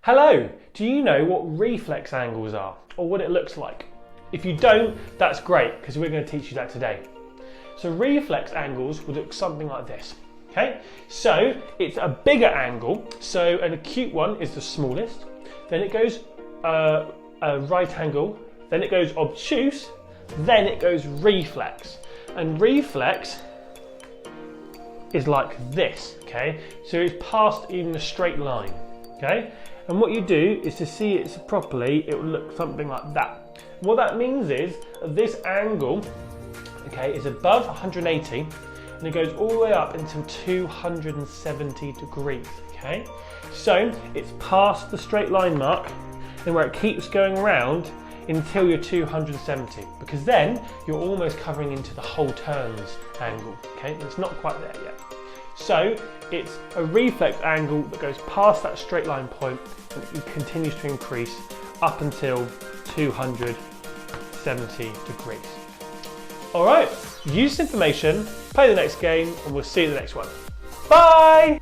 Hello! Do you know what reflex angles are, or what it looks like? If you don't, that's great, because we're going to teach you that today. So reflex angles would look something like this. Okay, so it's a bigger angle, so an acute one is the smallest, then it goes a right angle, then it goes obtuse, then it goes reflex. And reflex is like this, okay? So it's passed in a straight line, okay? And what you do is to see it properly, it will look something like that. What that means is this angle, okay, is above 180 and it goes all the way up until 270 degrees, okay? So it's past the straight line mark and where it keeps going around until you're 270, because then you're almost covering into the whole turns angle, okay? And it's not quite there yet. So it's a reflex angle that goes past that straight line point and it continues to increase up until 270 degrees. All right, use this information, play the next game, and we'll see you in the next one. Bye!